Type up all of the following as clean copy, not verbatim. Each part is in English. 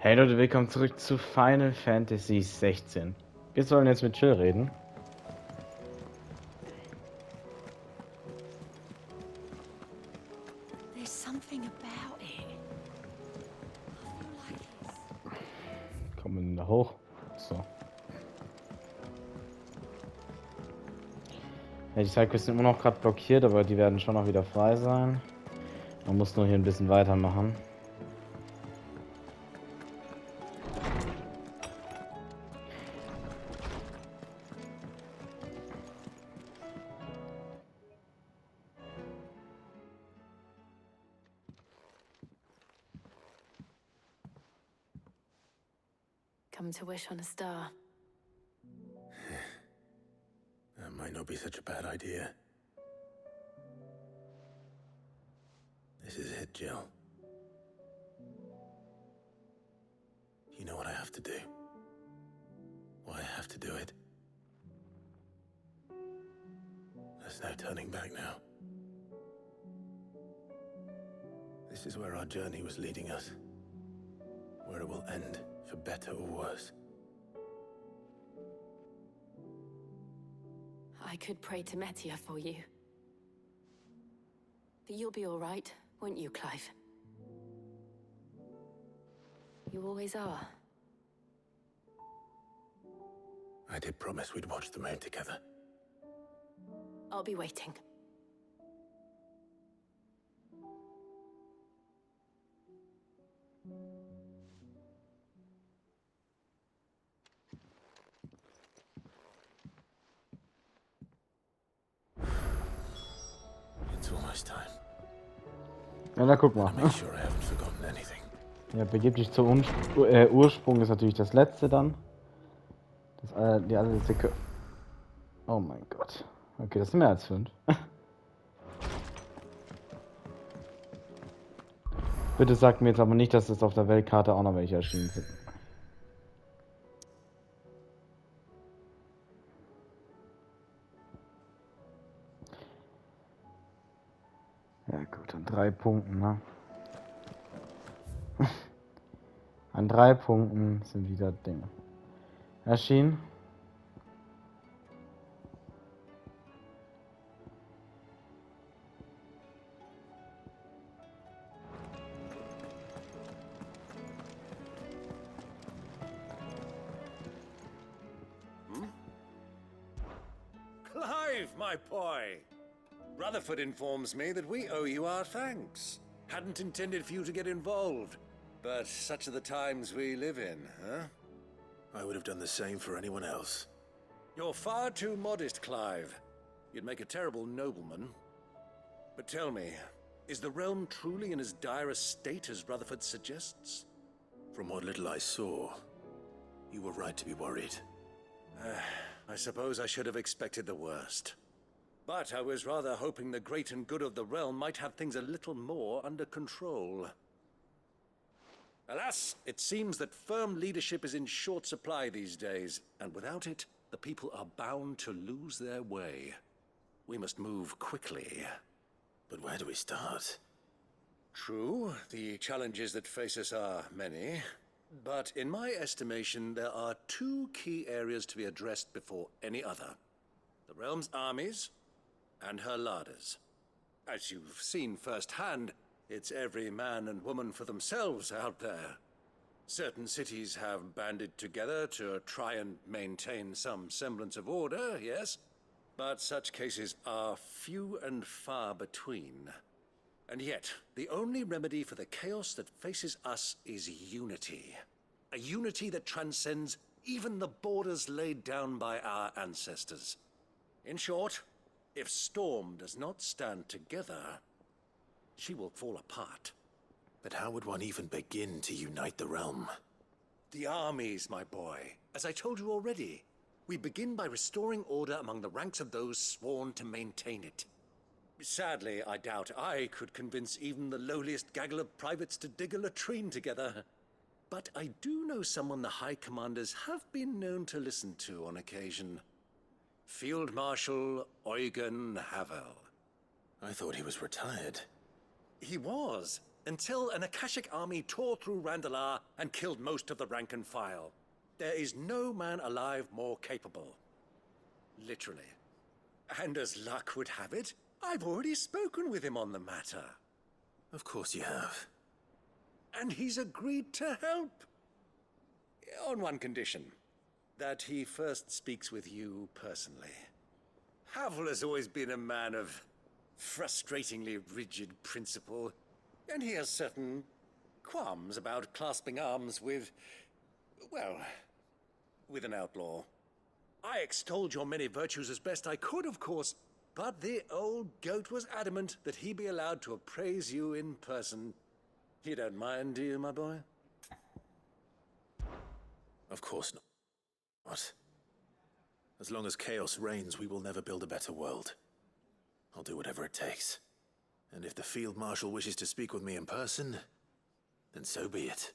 Hey Leute, willkommen zurück zu Final Fantasy 16. Wir sollen jetzt mit Chill reden. There's something about it. I feel like it's... Kommen wir denn da hoch? So. Ja, die Sidequests sind immer noch gerade blockiert, aber die werden schon noch wieder frei sein. Man muss nur hier ein bisschen weitermachen. Come to wish on a star. That might not be such a bad idea. This is it, Jill. You know what I have to do. Why I have to do it. There's no turning back now. This is where our journey was leading us. Where it will end, for better or worse. I could pray to Metia for you. But you'll be all right, won't you, Clive? You always are. I did promise we'd watch the moon together. I'll be waiting. It's almost time. Ja, na guck mal. Make sure I haven't forgotten anything. Ja, begib dich zum Ursprung ist natürlich das letzte dann. Die allerletzte. Oh mein Gott. Okay, das sind mehr als 5. Bitte sagt mir jetzt aber nicht, dass es auf der Weltkarte auch noch welche erschienen sind. Ja gut, an 3 Punkten, ne? An 3 Punkten sind wieder Dinge erschienen. Clive, my boy! Rutherford informs me that we owe you our thanks. Hadn't intended for you to get involved, but such are the times we live in, huh? I would have done the same for anyone else. You're far too modest, Clive. You'd make a terrible nobleman. But tell me, is the realm truly in as dire a state as Rutherford suggests? From what little I saw, you were right to be worried. I suppose I should have expected the worst. But I was rather hoping the great and good of the realm might have things a little more under control. Alas, it seems that firm leadership is in short supply these days, and without it, the people are bound to lose their way. We must move quickly. But where do we start? True, the challenges that face us are many. But in my estimation, there are 2 key areas to be addressed before any other. The realm's armies and her larders. As you've seen firsthand, it's every man and woman for themselves out there. Certain cities have banded together to try and maintain some semblance of order, yes? But such cases are few and far between. And yet, the only remedy for the chaos that faces us is unity. A unity that transcends even the borders laid down by our ancestors. In short, if Storm does not stand together, she will fall apart. But how would one even begin to unite the realm? The armies, my boy. As I told you already, we begin by restoring order among the ranks of those sworn to maintain it. Sadly, I doubt I could convince even the lowliest gaggle of privates to dig a latrine together. But I do know someone the High Commanders have been known to listen to on occasion. Field Marshal Eugen Havel. I thought he was retired. He was, until an Akashic army tore through Randalar and killed most of the rank and file. There is no man alive more capable. Literally. And as luck would have it, I've already spoken with him on the matter. Of course you have. And he's agreed to help. On one condition. That he first speaks with you personally. Havel has always been a man of frustratingly rigid principle, and he has certain qualms about clasping arms with, well, with an outlaw. I extolled your many virtues as best I could, of course, but the old goat was adamant that he be allowed to appraise you in person. You don't mind, do you, my boy? Of course not. What? As long as chaos reigns, we will never build a better world. I'll do whatever it takes. And if the Field Marshal wishes to speak with me in person, then so be it.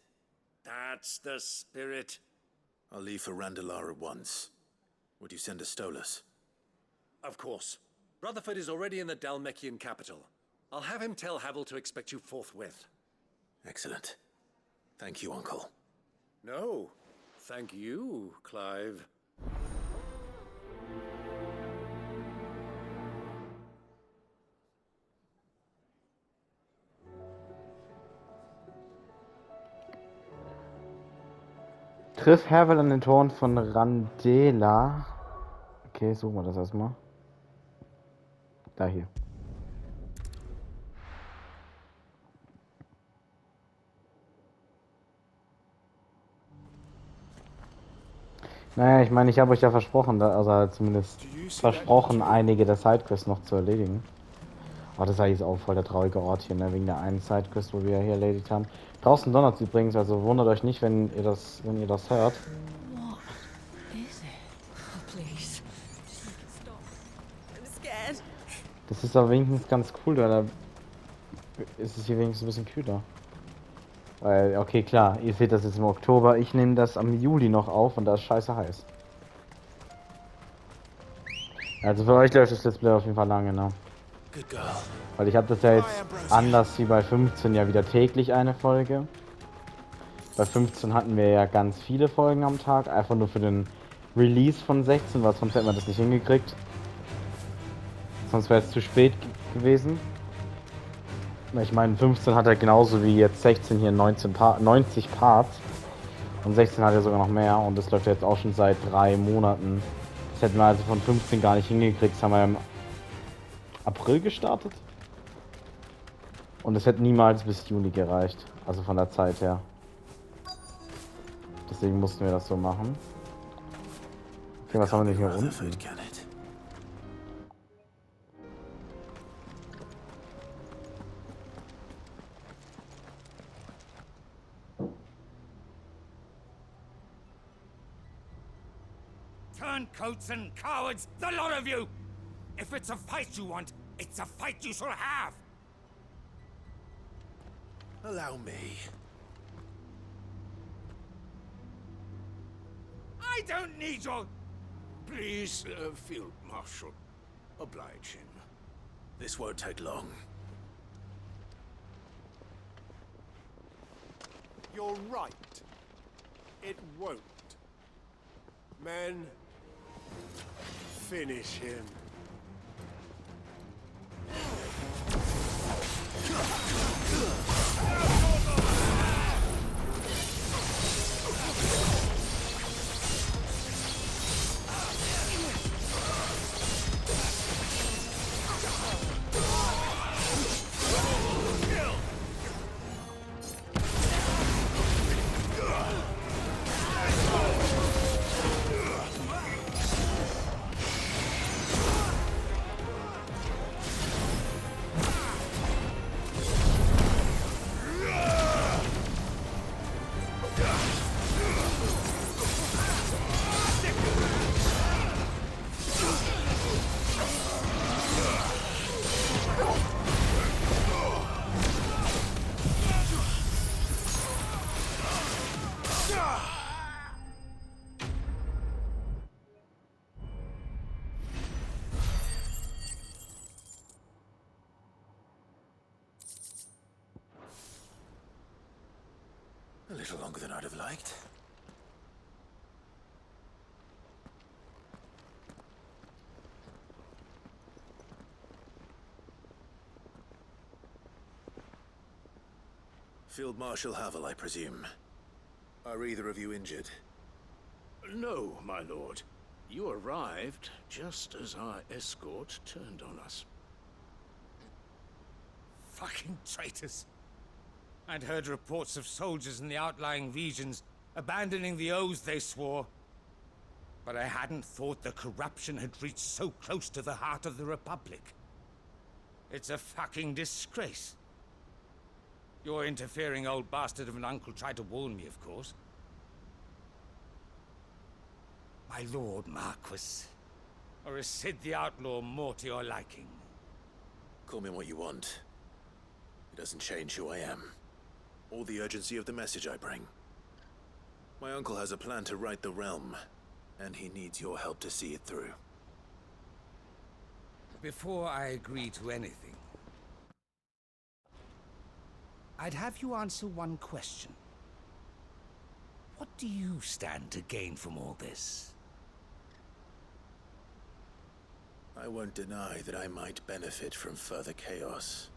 That's the spirit. I'll leave for Randalar at once. Would you send a Stolas? Of course. Rutherford is already in the Dalmekian capital. I'll have him tell Havel to expect you forthwith. Excellent. Thank you, Uncle. No, thank you, Clive. Triff Havel an den Toren von Randela. Okay, suchen wir das erstmal. Da hier. Naja, ich meine, ich habe euch ja versprochen, also halt zumindest versprochen, einige der Sidequests noch zu erledigen. Oh, das ist eigentlich auch voll der traurige Ort hier, ne? Wegen der einen Sidequest, wo wir hier erledigt haben. Draußen donnert es übrigens, also wundert euch nicht, wenn ihr das hört. What is it? Oh, please. Stop. I'm scared. Das ist aber wenigstens ganz cool, weil da ist es hier wenigstens ein bisschen kühler. Weil, okay, klar, ihr seht das jetzt im Oktober, ich nehme das am Juli noch auf und da ist scheiße heiß. Also für euch läuft das Let's Play auf jeden Fall lange, ne? Weil ich habe das ja jetzt anders wie bei 15 ja wieder täglich eine Folge. Bei 15 hatten wir ja ganz viele Folgen am Tag, einfach nur für den Release von 16, weil sonst hätten wir das nicht hingekriegt. Sonst wäre es zu spät gewesen. Ich meine, 15 hat er genauso wie jetzt 16 hier 90 Parts. Und 16 hat er sogar noch mehr und das läuft jetzt auch schon seit 3 Monaten. Das hätten wir also von 15 gar nicht hingekriegt. Das haben wir im April gestartet. Und es hätte niemals bis Juli gereicht. Also von der Zeit her. Deswegen mussten wir das so machen. Okay, was haben wir denn hier unten? Turncoats and cowards, the lot of you! If it's a fight you want, it's a fight you shall have! Allow me. I don't need your... Please, Field Marshal, oblige him. This won't take long. You're right. It won't. Men, finish him. A little longer than I'd have liked. Field Marshal Havel, I presume. Are either of you injured? No, my lord. You arrived just as our escort turned on us. Fucking traitors. I'd heard reports of soldiers in the outlying regions abandoning the oaths they swore. But I hadn't thought the corruption had reached so close to the heart of the Republic. It's a fucking disgrace. Your interfering old bastard of an uncle tried to warn me, of course. My lord Marquis. Or is Sid the Outlaw more to your liking? Call me what you want. It doesn't change who I am, or the urgency of the message I bring. My uncle has a plan to right the realm, and he needs your help to see it through. Before I agree to anything, I'd have you answer one question. What do you stand to gain from all this? I won't deny that I might benefit from further chaos.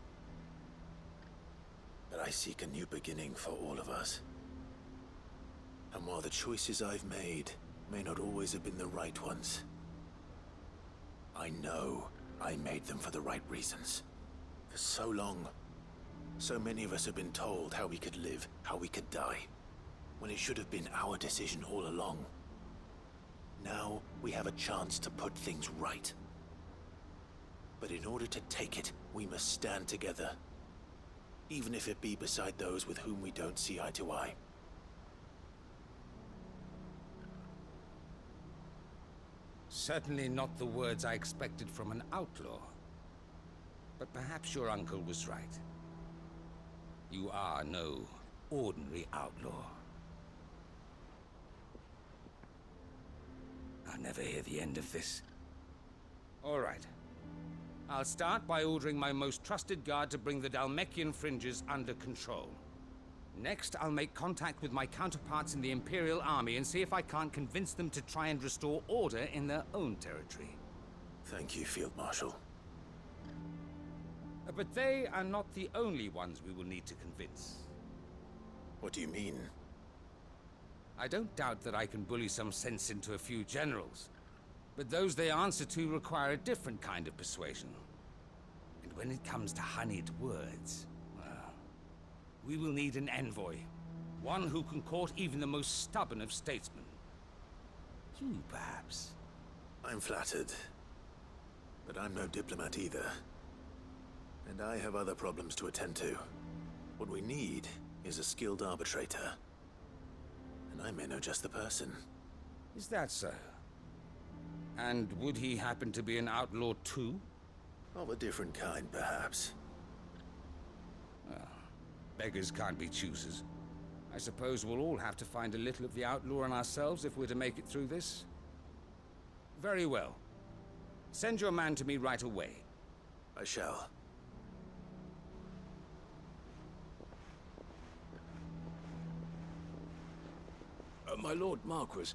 But I seek a new beginning for all of us. And while the choices I've made may not always have been the right ones, I know I made them for the right reasons. For so long, so many of us have been told how we could live, how we could die, when it should have been our decision all along. Now we have a chance to put things right. But in order to take it, we must stand together. Even if it be beside those with whom we don't see eye to eye. Certainly not the words I expected from an outlaw. But perhaps your uncle was right. You are no ordinary outlaw. I'll never hear the end of this. All right. I'll start by ordering my most trusted guard to bring the Dalmekian fringes under control. Next, I'll make contact with my counterparts in the Imperial Army and see if I can't convince them to try and restore order in their own territory. Thank you, Field Marshal. But they are not the only ones we will need to convince. What do you mean? I don't doubt that I can bully some sense into a few generals. But those they answer to require a different kind of persuasion. And when it comes to honeyed words, well, we will need an envoy. One who can court even the most stubborn of statesmen. You, perhaps. I'm flattered. But I'm no diplomat either. And I have other problems to attend to. What we need is a skilled arbitrator. And I may know just the person. Is that so? And would he happen to be an outlaw too? Of a different kind, perhaps. Beggars can't be choosers. I suppose we'll all have to find a little of the outlaw in ourselves if we're to make it through this. Very well. Send your man to me right away. I shall. My lord Marquis.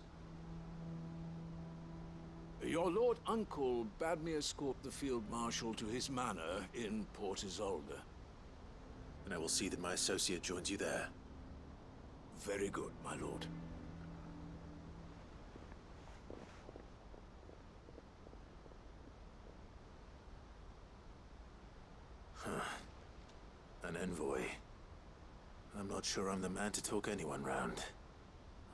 Your lord uncle bade me escort the field marshal to his manor in Port Isolde. And I will see that my associate joins you there. Very good, my lord. An envoy. I'm not sure I'm the man to talk anyone round.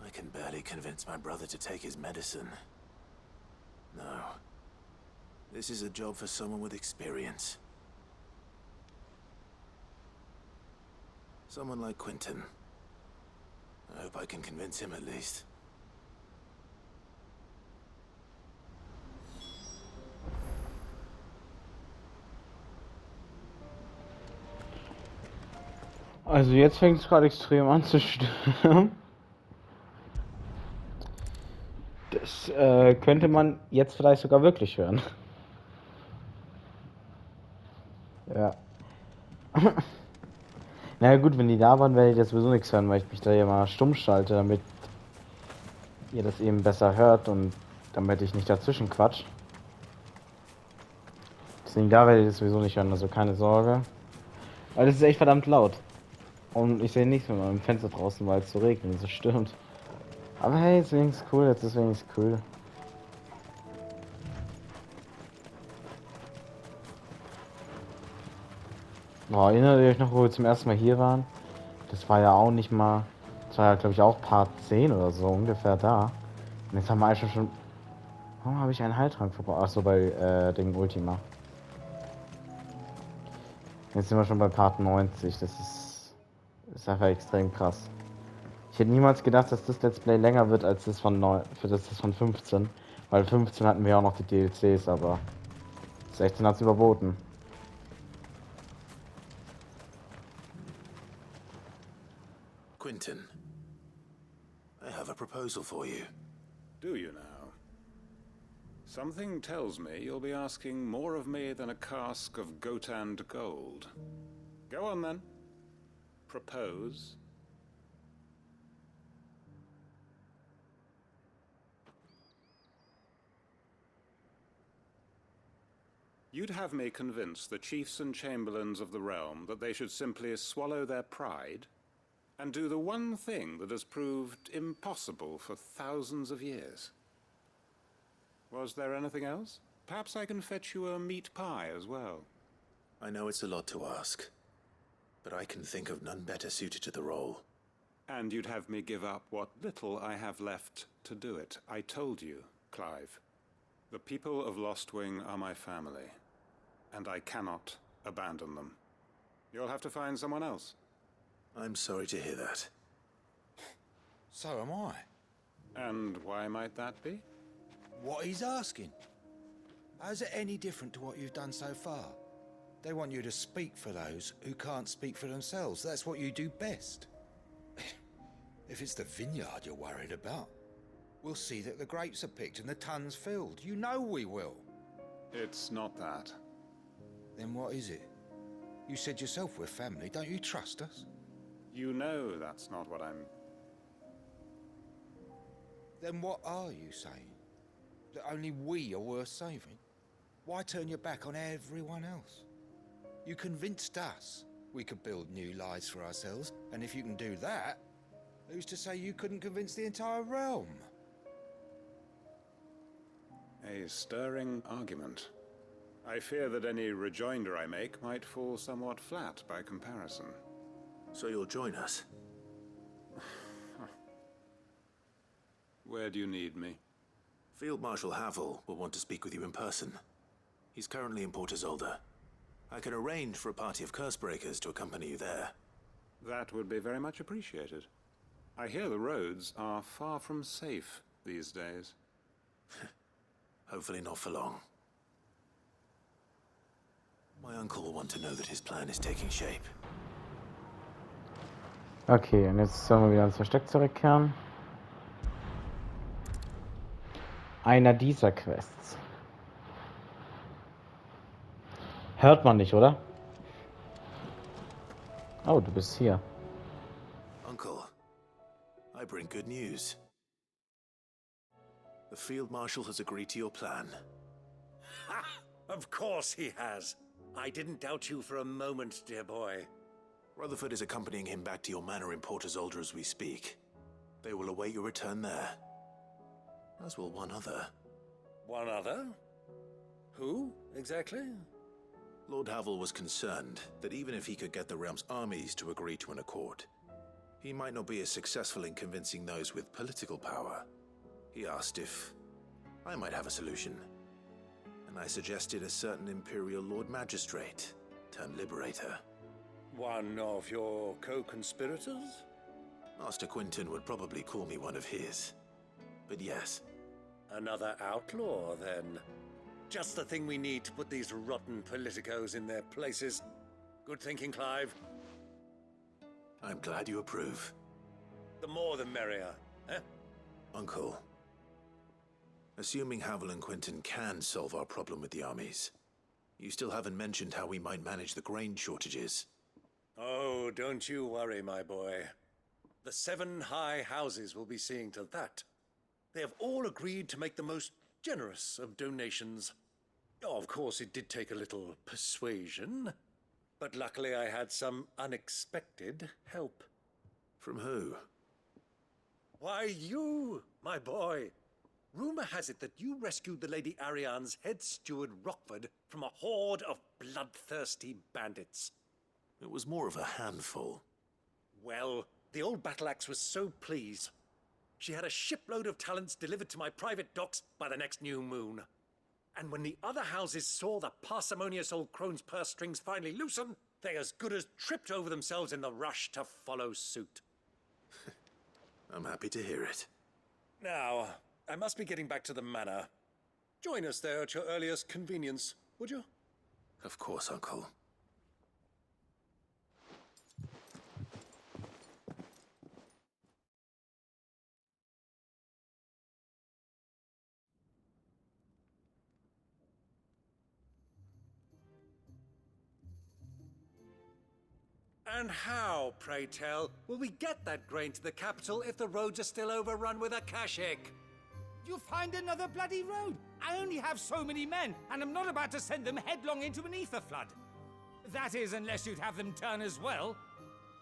I can barely convince my brother to take his medicine. No. This is a job for someone with experience. Someone like Quentin. I hope I can convince him at least. Also jetzt fängt es gerade extrem an zu stürmen. Das könnte man jetzt vielleicht sogar wirklich hören. Ja. Na gut, wenn die da waren, werde ich jetzt sowieso nichts hören, weil ich mich da ja mal stumm schalte, damit ihr das eben besser hört und damit ich nicht dazwischen quatsch. Deswegen da werde ich das sowieso nicht hören, also keine Sorge. Weil es ist echt verdammt laut. Und ich sehe nichts mit meinem Fenster draußen, weil es so regnet und so stürmt. Aber hey, ist wenigstens cool, jetzt ist wenigstens cool. Boah, erinnert ihr euch noch, wo wir zum ersten Mal hier waren? Das war ja auch nicht mal. Das war ja, glaube ich, auch Part 10 oder so ungefähr da. Und jetzt haben wir eigentlich schon. Warum habe ich einen Heiltrank verbraucht? Achso, bei dem Ultima. Jetzt sind wir schon bei Part 90. Das ist einfach extrem krass. Ich hätte niemals gedacht, dass das Let's Play länger wird als das von 9, für das von 15. Weil 15 hatten wir auch noch die DLCs, aber 16 hat es überboten. Quentin, I have a proposal for you. Do you now? Something tells me you'll be asking more of me than a cask of Gotand gold. Go on then. Propose. You'd have me convince the chiefs and chamberlains of the realm that they should simply swallow their pride and do the one thing that has proved impossible for thousands of years. Was there anything else? Perhaps I can fetch you a meat pie as well. I know it's a lot to ask, but I can think of none better suited to the role. And you'd have me give up what little I have left to do it. I told you, Clive. The people of Lostwing are my family, and I cannot abandon them. You'll have to find someone else. I'm sorry to hear that. So am I. And why might that be? What he's asking. How's it any different to what you've done so far? They want you to speak for those who can't speak for themselves. That's what you do best. If it's the vineyard you're worried about, we'll see that the grapes are picked and the tons filled. You know we will. It's not that. Then what is it? You said yourself we're family. Don't you trust us? You know that's not what I'm... Then what are you saying? That only we are worth saving? Why turn your back on everyone else? You convinced us we could build new lives for ourselves, and if you can do that, who's to say you couldn't convince the entire realm? A stirring argument. I fear that any rejoinder I make might fall somewhat flat by comparison. So you'll join us? Where do you need me? Field Marshal Havel will want to speak with you in person. He's currently in Port Isolde. I can arrange for a party of Cursebreakers to accompany you there. That would be very much appreciated. I hear the roads are far from safe these days. Hopefully not for long. My uncle will want to know that his plan is taking shape. Okay, und jetzt sollen wir wieder ins Versteck zurückkehren. Einer dieser Quests. Hört man nicht, oder? Oh, du bist hier. Uncle, I bring good news. The Field Marshal has agreed to your plan. Ha! Of course he has. I didn't doubt you for a moment, dear boy. Rutherford is accompanying him back to your manor in Port Isolde as we speak. They will await your return there. As will one other. One other? Who, exactly? Lord Havel was concerned that even if he could get the realm's armies to agree to an accord, he might not be as successful in convincing those with political power. He asked if I might have a solution, and I suggested a certain Imperial Lord Magistrate turned Liberator. One of your co-conspirators? Master Quentin would probably call me one of his, but yes. Another outlaw, then. Just the thing we need to put these rotten politicos in their places. Good thinking, Clive. I'm glad you approve. The more the merrier, eh? Uncle, assuming Havel and Quentin can solve our problem with the armies, you still haven't mentioned how we might manage the grain shortages. Oh, don't you worry, my boy. The 7 high houses will be seeing to that. They have all agreed to make the most generous of donations. Oh, of course, it did take a little persuasion, but luckily I had some unexpected help. From who? Why, you, my boy. Rumor has it that you rescued the Lady Ariane's head steward Rockford from a horde of bloodthirsty bandits. It was more of a handful. Well, the old battle axe was so pleased. She had a shipload of talents delivered to my private docks by the next new moon. And when the other houses saw the parsimonious old crone's purse strings finally loosen, they as good as tripped over themselves in the rush to follow suit. I'm happy to hear it. Now, I must be getting back to the manor. Join us there at your earliest convenience, would you? Of course, Uncle. And how, pray tell, will we get that grain to the capital if the roads are still overrun with akashic? You'll find another bloody road. I only have so many men, and I'm not about to send them headlong into an ether flood. That is, unless you'd have them turn as well.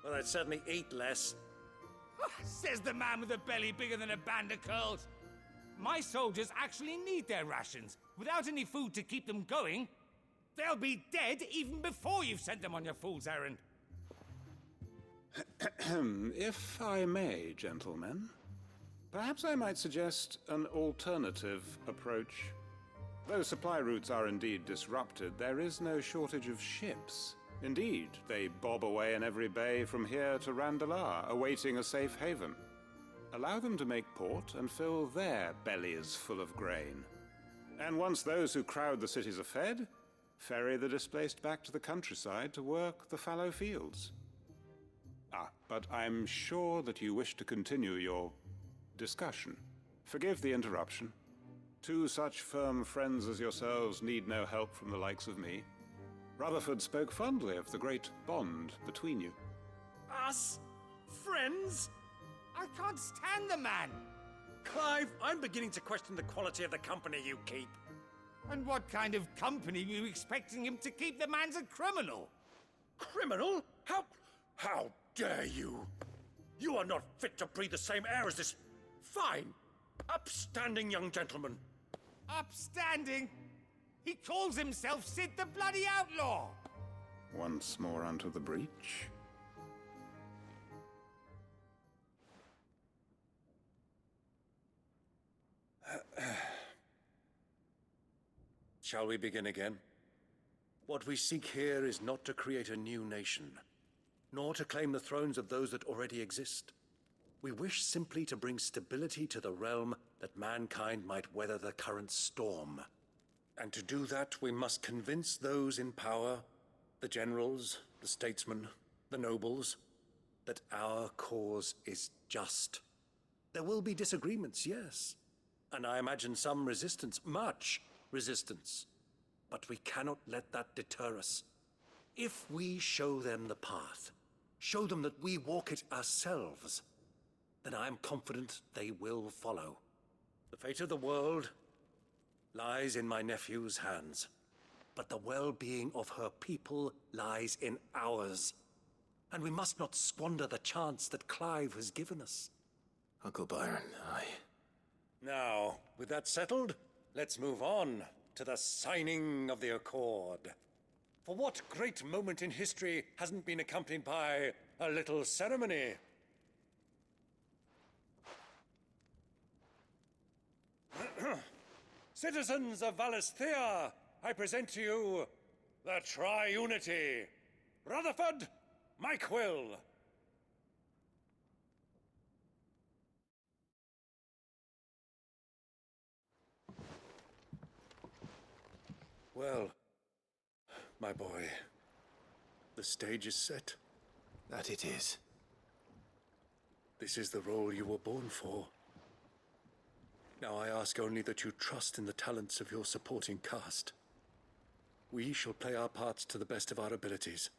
Well, I'd certainly eat less. Says the man with a belly bigger than a band of curls. My soldiers actually need their rations. Without any food to keep them going, they'll be dead even before you've sent them on your fool's errand. If I may, gentlemen, perhaps I might suggest an alternative approach. Though supply routes are indeed disrupted, there is no shortage of ships. Indeed, they bob away in every bay from here to Randalar, awaiting a safe haven. Allow them to make port and fill their bellies full of grain. And once those who crowd the cities are fed, ferry the displaced back to the countryside to work the fallow fields. But I'm sure that you wish to continue your discussion. Forgive the interruption. 2 such firm friends as yourselves need no help from the likes of me. Rutherford spoke fondly of the great bond between you. Us? Friends? I can't stand the man. Clive, I'm beginning to question the quality of the company you keep. And what kind of company are you expecting him to keep? The man's a criminal. Criminal? How dare you? You are not fit to breathe the same air as this fine, upstanding young gentleman. Upstanding? He calls himself Sid the bloody outlaw. Once more unto the breach. Shall we begin again? What we seek here is not to create a new nation, nor to claim the thrones of those that already exist. We wish simply to bring stability to the realm that mankind might weather the current storm. And to do that, we must convince those in power, the generals, the statesmen, the nobles, that our cause is just. There will be disagreements, yes, and I imagine some resistance, much resistance. But we cannot let that deter us. If we show them the path, show them that we walk it ourselves, then I am confident they will follow. The fate of the world lies in my nephew's hands, but the well-being of her people lies in ours. And we must not squander the chance that Clive has given us. Uncle Byron, Now, with that settled, let's move on to the signing of the Accord. For what great moment in history hasn't been accompanied by a little ceremony? Citizens of Valisthea, I present to you the Triunity. Rutherford, Mike Will. Well, my boy, the stage is set. that it is. This is the role you were born for. Now I ask only that you trust in the talents of your supporting cast. We shall play our parts to the best of our abilities.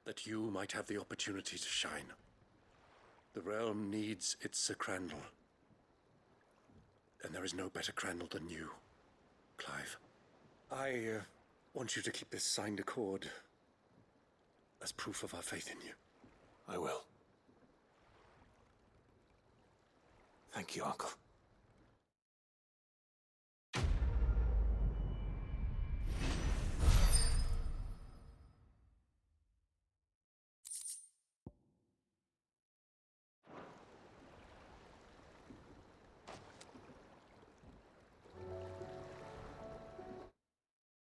that you might have the opportunity to shine. The realm needs its Sir Crandall. And there is no better Crandall than you, Clive. I want you to keep this signed accord as proof of our faith in you. I will. Thank you, Uncle.